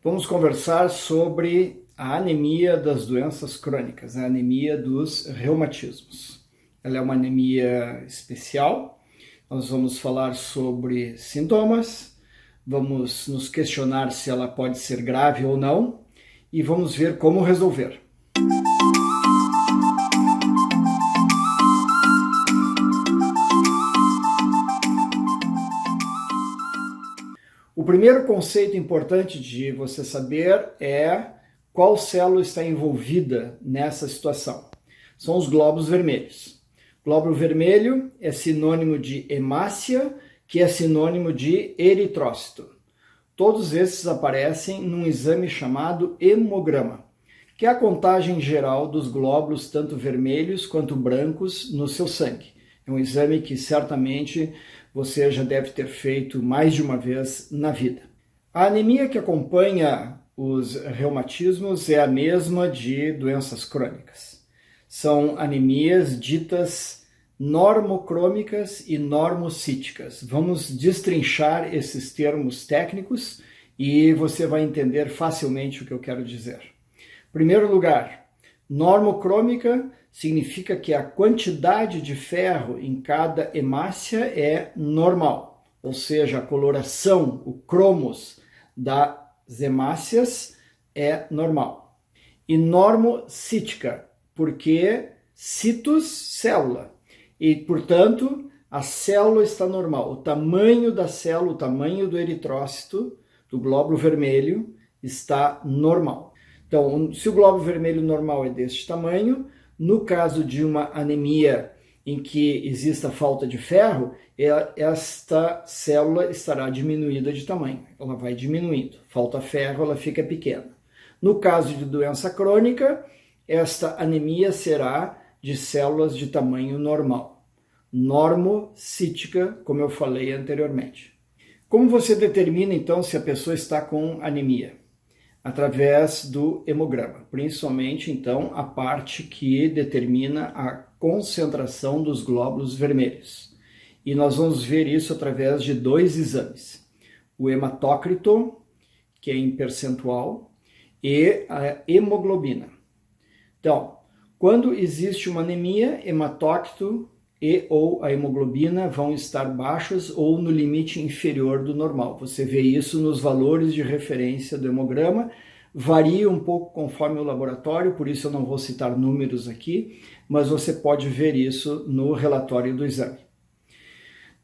Vamos conversar sobre a anemia das doenças crônicas, a anemia dos reumatismos. Ela é uma anemia especial. Nós vamos falar sobre sintomas, vamos nos questionar se ela pode ser grave ou não e vamos ver como resolver. O primeiro conceito importante de você saber é qual célula está envolvida nessa situação. São os glóbulos vermelhos. Glóbulo vermelho é sinônimo de hemácia, que é sinônimo de eritrócito. Todos esses aparecem num exame chamado hemograma, que é a contagem geral dos glóbulos, tanto vermelhos quanto brancos, no seu sangue. É um exame que certamente você já deve ter feito mais de uma vez na vida. A anemia que acompanha os reumatismos é a mesma de doenças crônicas. São anemias ditas normocrômicas e normocíticas. Vamos destrinchar esses termos técnicos e você vai entender facilmente o que eu quero dizer. Em primeiro lugar, normocrômica significa que a quantidade de ferro em cada hemácia é normal, ou seja, a coloração, o cromos das hemácias é normal. E normocítica, porque citos, célula, e portanto a célula está normal, o tamanho da célula, o tamanho do eritrócito, do glóbulo vermelho, está normal. Então, se o glóbulo vermelho normal é deste tamanho, no caso de uma anemia em que exista falta de ferro, esta célula estará diminuída de tamanho, ela vai diminuindo. Falta ferro, ela fica pequena. No caso de doença crônica, esta anemia será de células de tamanho normal, normocítica, como eu falei anteriormente. Como você determina então se a pessoa está com anemia? Através do hemograma, principalmente então a parte que determina a concentração dos glóbulos vermelhos. E nós vamos ver isso através de dois exames: o hematócrito, que é em percentual, e a hemoglobina. Então, quando existe uma anemia, hematócrito e ou a hemoglobina vão estar baixos ou no limite inferior do normal. Você vê isso nos valores de referência do hemograma, varia um pouco conforme o laboratório, por isso eu não vou citar números aqui, mas você pode ver isso no relatório do exame.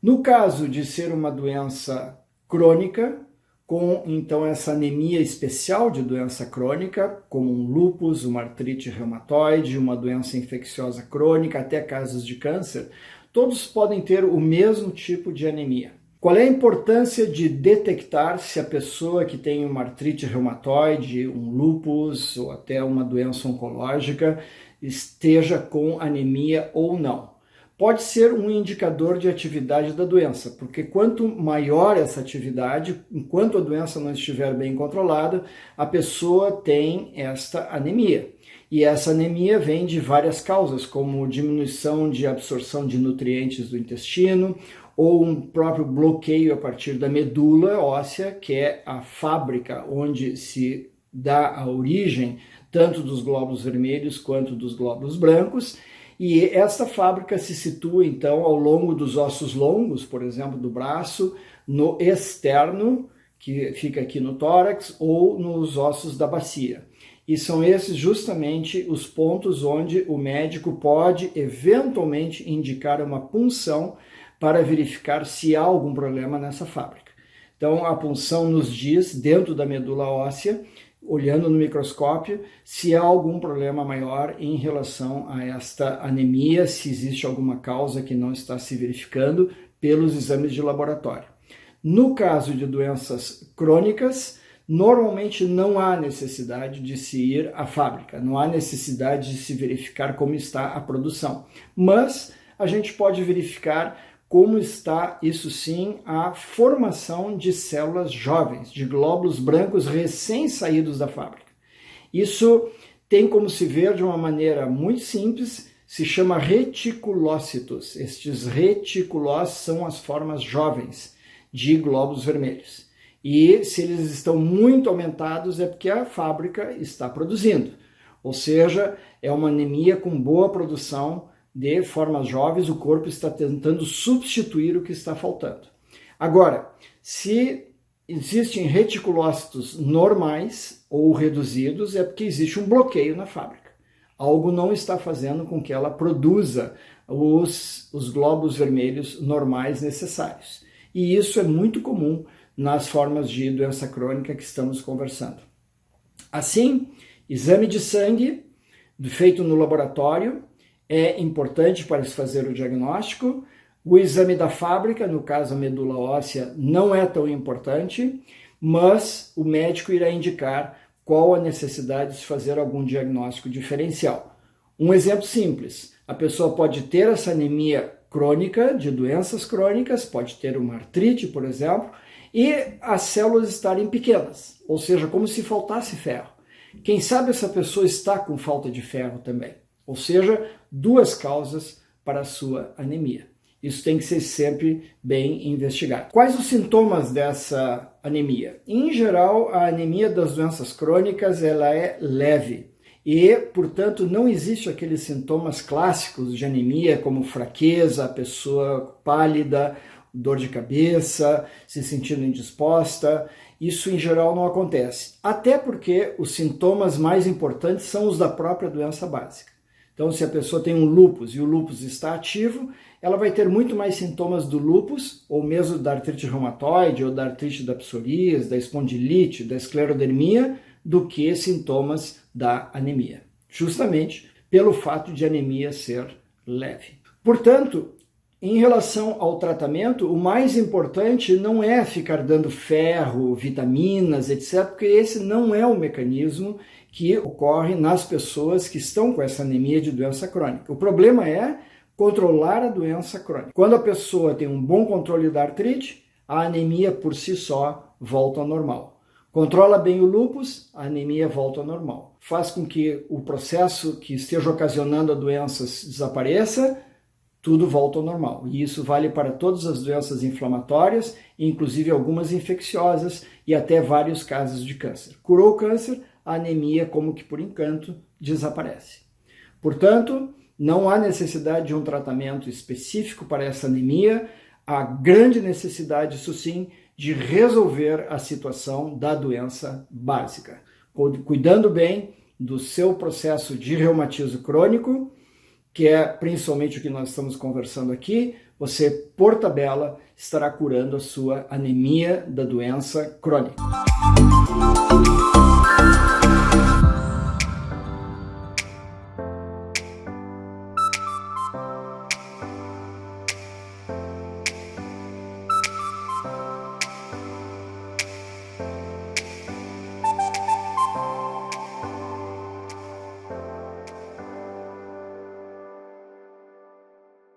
No caso de ser uma doença crônica, com então essa anemia especial de doença crônica, como um lúpus, uma artrite reumatoide, uma doença infecciosa crônica, até casos de câncer, todos podem ter o mesmo tipo de anemia. Qual é a importância de detectar se a pessoa que tem uma artrite reumatoide, um lúpus ou até uma doença oncológica esteja com anemia ou não? Pode ser um indicador de atividade da doença, porque quanto maior essa atividade, enquanto a doença não estiver bem controlada, a pessoa tem esta anemia. E essa anemia vem de várias causas, como diminuição de absorção de nutrientes do intestino, ou um próprio bloqueio a partir da medula óssea, que é a fábrica onde se dá a origem tanto dos glóbulos vermelhos quanto dos glóbulos brancos. E essa fábrica se situa, então, ao longo dos ossos longos, por exemplo, do braço, no externo, que fica aqui no tórax, ou nos ossos da bacia. E são esses justamente os pontos onde o médico pode, eventualmente, indicar uma punção para verificar se há algum problema nessa fábrica. Então, a punção nos diz, dentro da medula óssea, olhando no microscópio, se há algum problema maior em relação a esta anemia, se existe alguma causa que não está se verificando pelos exames de laboratório. No caso de doenças crônicas, normalmente não há necessidade de se ir à fábrica, não há necessidade de se verificar como está a produção, mas a gente pode verificar como está, isso sim, a formação de células jovens, de glóbulos brancos recém-saídos da fábrica. Isso tem como se ver de uma maneira muito simples, se chama reticulócitos. Estes reticulócitos são as formas jovens de glóbulos vermelhos. E se eles estão muito aumentados é porque a fábrica está produzindo. Ou seja, é uma anemia com boa produção de formas jovens, o corpo está tentando substituir o que está faltando. Agora, se existem reticulócitos normais ou reduzidos, é porque existe um bloqueio na fábrica. Algo não está fazendo com que ela produza os glóbulos vermelhos normais necessários. E isso é muito comum nas formas de doença crônica que estamos conversando. Assim, exame de sangue feito no laboratório é importante para se fazer o diagnóstico. O exame da fábrica, no caso a medula óssea, não é tão importante, mas o médico irá indicar qual a necessidade de se fazer algum diagnóstico diferencial. Um exemplo simples, a pessoa pode ter essa anemia crônica, de doenças crônicas, pode ter uma artrite, por exemplo, e as células estarem pequenas, ou seja, como se faltasse ferro. Quem sabe essa pessoa está com falta de ferro também, ou seja, duas causas para a sua anemia. Isso tem que ser sempre bem investigado. Quais os sintomas dessa anemia? Em geral, a anemia das doenças crônicas ela é leve e, portanto, não existe aqueles sintomas clássicos de anemia como fraqueza, a pessoa pálida, dor de cabeça, se sentindo indisposta. Isso, em geral, não acontece. Até porque os sintomas mais importantes são os da própria doença básica. Então, se a pessoa tem um lúpus e o lúpus está ativo, ela vai ter muito mais sintomas do lúpus, ou mesmo da artrite reumatoide, ou da artrite da psoríase, da espondilite, da esclerodermia, do que sintomas da anemia. Justamente pelo fato de a anemia ser leve. Portanto, em relação ao tratamento, o mais importante não é ficar dando ferro, vitaminas, etc., porque esse não é o mecanismo que ocorre nas pessoas que estão com essa anemia de doença crônica. O problema é controlar a doença crônica. Quando a pessoa tem um bom controle da artrite, a anemia por si só volta ao normal. Controla bem o lúpus, a anemia volta ao normal. Faz com que o processo que esteja ocasionando a doença desapareça, tudo volta ao normal. E isso vale para todas as doenças inflamatórias, inclusive algumas infecciosas e até vários casos de câncer. Curou o câncer, a anemia, como que por encanto, desaparece. Portanto, não há necessidade de um tratamento específico para essa anemia, há grande necessidade, isso sim, de resolver a situação da doença básica, cuidando bem do seu processo de reumatismo crônico, que é principalmente o que nós estamos conversando aqui, você, por tabela, estará curando a sua anemia da doença crônica.